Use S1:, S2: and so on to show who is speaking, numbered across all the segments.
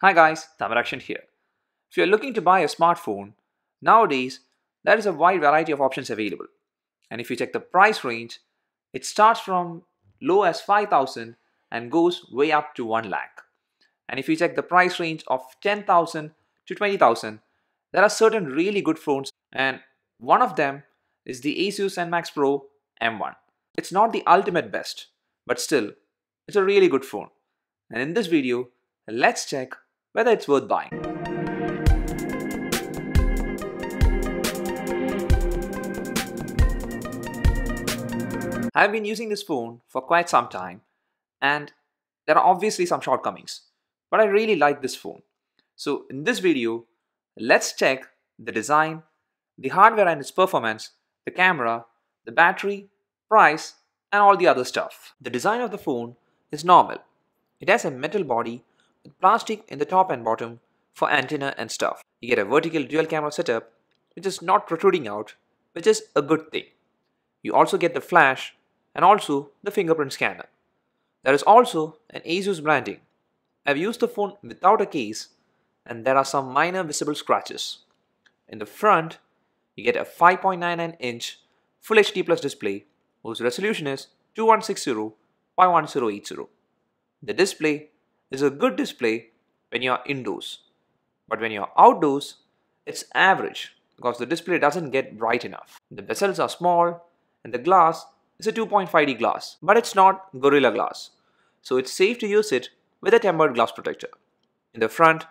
S1: Hi guys, Tamarakshan here. If you're looking to buy a smartphone, nowadays there is a wide variety of options available. And if you check the price range, it starts from low as 5,000 and goes way up to 1 lakh. And if you check the price range of 10,000 to 20,000, there are certain really good phones, and one of them is the Asus Zenfone Pro M1. It's not the ultimate best, but still, it's a really good phone. And in this video, let's check whether it's worth buying. I've been using this phone for quite some time, and there are obviously some shortcomings, but I really like this phone. So in this video, let's check the design, the hardware and its performance, the camera, the battery, price, and all the other stuff. The design of the phone is normal. It has a metal body with plastic in the top and bottom for antenna and stuff. You get a vertical dual camera setup which is not protruding out, which is a good thing. You also get the flash and also the fingerprint scanner. There is also an Asus branding. I've used the phone without a case and there are some minor visible scratches. In the front, you get a 5.99-inch Full HD Plus display whose resolution is 2160 by 1080. The display is a good display when you are indoors, but when you are outdoors, it's average because the display doesn't get bright enough. The bezels are small and the glass is a 2.5D glass, but it's not Gorilla Glass, so it's safe to use it with a tempered glass protector. In the front,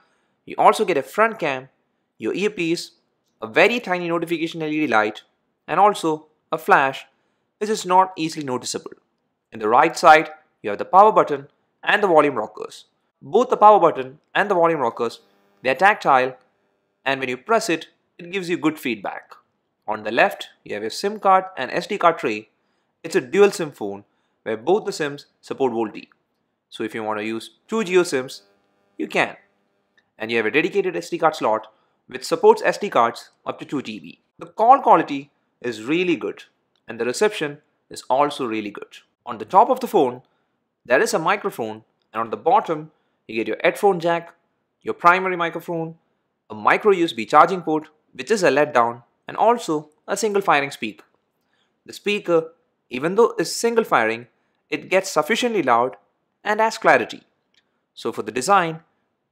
S1: you also get a front cam, your earpiece, a very tiny notification LED light, and also a flash which is not easily noticeable. In the right side, you have the power button and the volume rockers. Both the power button and the volume rockers, they are tactile, and when you press it, it gives you good feedback. On the left, you have your SIM card and SD card tray. It's a dual SIM phone where both the SIMs support VoLTE. So if you want to use 2 Geo SIMs, you can. And you have a dedicated SD card slot which supports SD cards up to 2 TB. The call quality is really good and the reception is also really good. On the top of the phone, there is a microphone, and on the bottom, you get your headphone jack, your primary microphone, a micro USB charging port, which is a let down, and also a single firing speaker. The speaker, even though it's single firing, it gets sufficiently loud and has clarity. So for the design,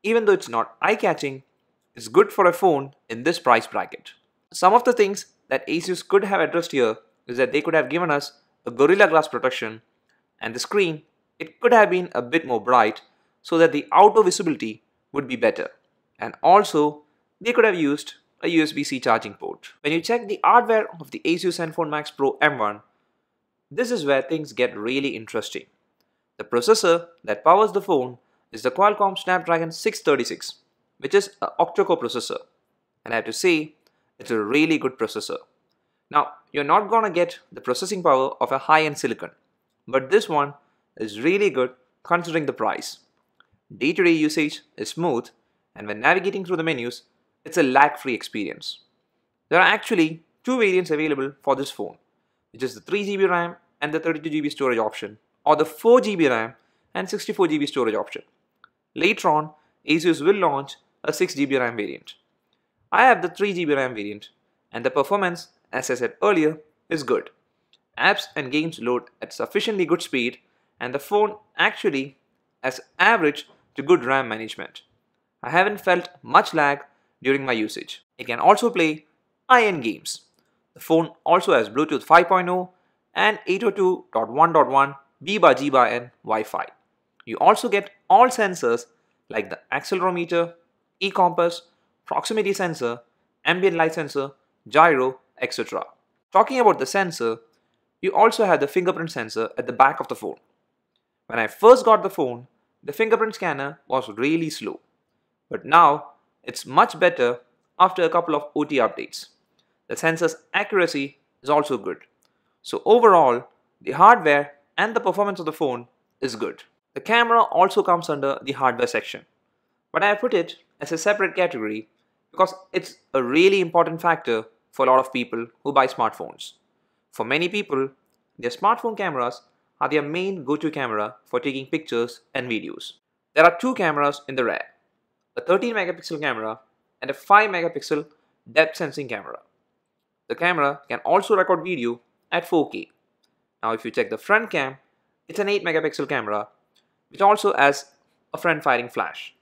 S1: even though it's not eye-catching, it's good for a phone in this price bracket. Some of the things that Asus could have addressed here is that they could have given us a Gorilla Glass protection, and the screen, it could have been a bit more bright so that the outdoor visibility would be better. And also, they could have used a USB-C charging port. When you check the hardware of the Asus Zenfone Max Pro M1, this is where things get really interesting. The processor that powers the phone is the Qualcomm Snapdragon 636, which is an octa-core processor. And I have to say, it's a really good processor. Now, you're not gonna get the processing power of a high-end silicon, but this one is really good considering the price. Day-to-day usage is smooth, and when navigating through the menus, it's a lag-free experience. There are actually two variants available for this phone, which is the 3GB RAM and the 32GB storage option, or the 4GB RAM and 64GB storage option. Later on, Asus will launch a 6GB RAM variant. I have the 3GB RAM variant, and the performance, as I said earlier, is good. Apps and games load at sufficiently good speed, and the phone actually has average to good RAM management. I haven't felt much lag during my usage. It can also play high-end games. The phone also has Bluetooth 5.0 and 802.1.1 B/G/N Wi-Fi. You also get all sensors like the accelerometer, e-compass, proximity sensor, ambient light sensor, gyro, etc. Talking about the sensor, you also have the fingerprint sensor at the back of the phone. When I first got the phone, the fingerprint scanner was really slow, but now it's much better after a couple of OT updates. The sensor's accuracy is also good. So overall, the hardware and the performance of the phone is good. The camera also comes under the hardware section, but I put it as a separate category because it's a really important factor for a lot of people who buy smartphones. For many people, their smartphone cameras are their main go-to camera for taking pictures and videos. There are two cameras in the rear. a 13 megapixel camera, and a 5 megapixel depth sensing camera. The camera can also record video at 4K. Now if you check the front cam, it's an 8 megapixel camera which also has a front firing flash.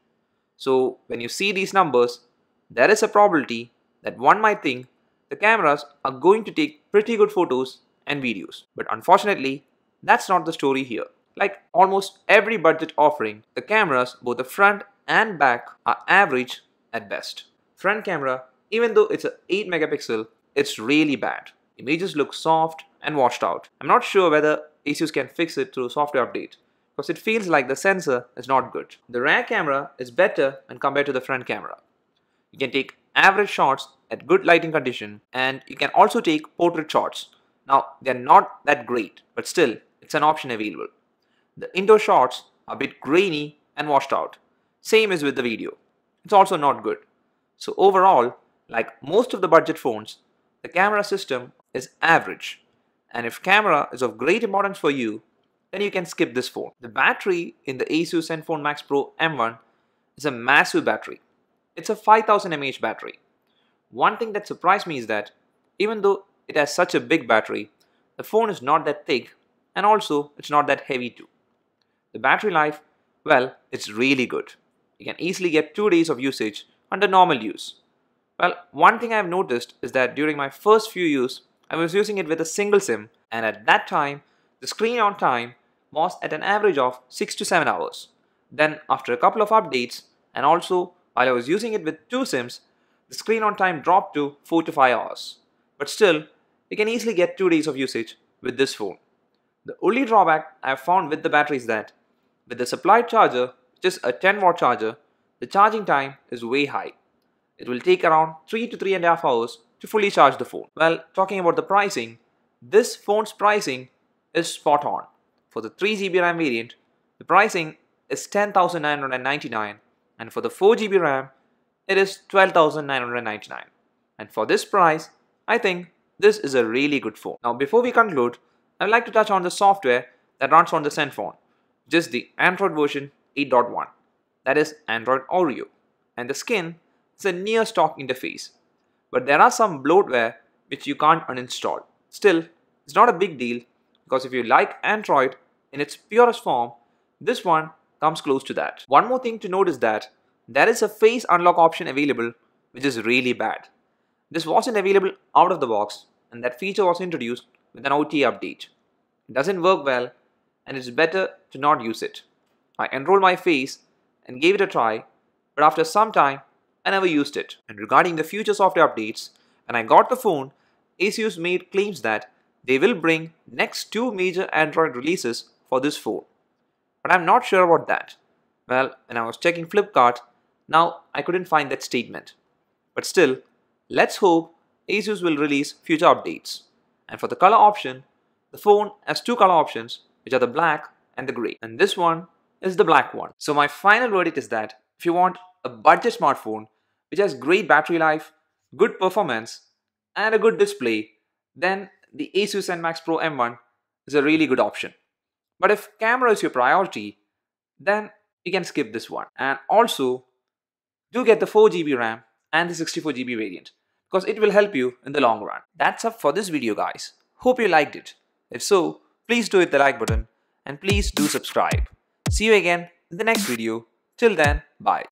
S1: So when you see these numbers, there is a probability that one might think the cameras are going to take pretty good photos and videos. But unfortunately, that's not the story here. Like almost every budget offering, the cameras, both the front and back, are average at best. Front camera, even though it's a 8 megapixel, it's really bad. Images look soft and washed out. I'm not sure whether Asus can fix it through software update, because it feels like the sensor is not good. The rear camera is better when compared to the front camera. You can take average shots at good lighting condition, and you can also take portrait shots. Now, they're not that great, but still, it's an option available. The indoor shots are a bit grainy and washed out. Same as with the video. It's also not good. So overall, like most of the budget phones, the camera system is average. And if camera is of great importance for you, then you can skip this phone. The battery in the Asus Zenfone Max Pro M1 is a massive battery. It's a 5000 mAh battery. One thing that surprised me is that even though it has such a big battery, the phone is not that thick and also it's not that heavy too. The battery life, well, it's really good. You can easily get 2 days of usage under normal use. Well, one thing I have noticed is that during my first few use, I was using it with a single SIM, and at that time, the screen on time was at an average of 6 to 7 hours. Then after a couple of updates, and also while I was using it with 2 SIMs, the screen on time dropped to 4 to 5 hours. But still, you can easily get 2 days of usage with this phone. The only drawback I have found with the battery is that with the supplied charger, which is a 10-watt charger, the charging time is way high. It will take around 3 to 3.5 hours to fully charge the phone. Well, talking about the pricing, this phone's pricing is spot on. For the 3GB RAM variant, the pricing is 10,999, and for the 4GB RAM, it is 12,999. And for this price, I think this is a really good phone. Now before we conclude, I would like to touch on the software that runs on the Zenfone, just the Android version 8.1, that is Android Oreo, and the skin is a near stock interface. But there are some bloatware which you can't uninstall. Still, it's not a big deal, because if you like Android in its purest form, this one comes close to that. One more thing to note is that there is a face unlock option available which is really bad. This wasn't available out of the box, and that feature was introduced with an OTA update. It doesn't work well, and it's better to not use it. I enrolled my face and gave it a try, but after some time, I never used it. And regarding the future software updates, when I got the phone, Asus made claims that they will bring next 2 major Android releases for this phone. But I'm not sure about that. Well, when I was checking Flipkart, now I couldn't find that statement. But still, let's hope Asus will release future updates. And for the color option, the phone has 2 color options, which are the black and the grey. And this one is the black one. So my final verdict is that if you want a budget smartphone which has great battery life, good performance, and a good display, then the Asus Zenmax Pro M1 is a really good option. But if camera is your priority, then you can skip this one. And also, do get the 4GB RAM and the 64GB variant, because it will help you in the long run. That's up for this video, guys. Hope you liked it. If so, please do hit the like button and please do subscribe. See you again in the next video. Till then, bye.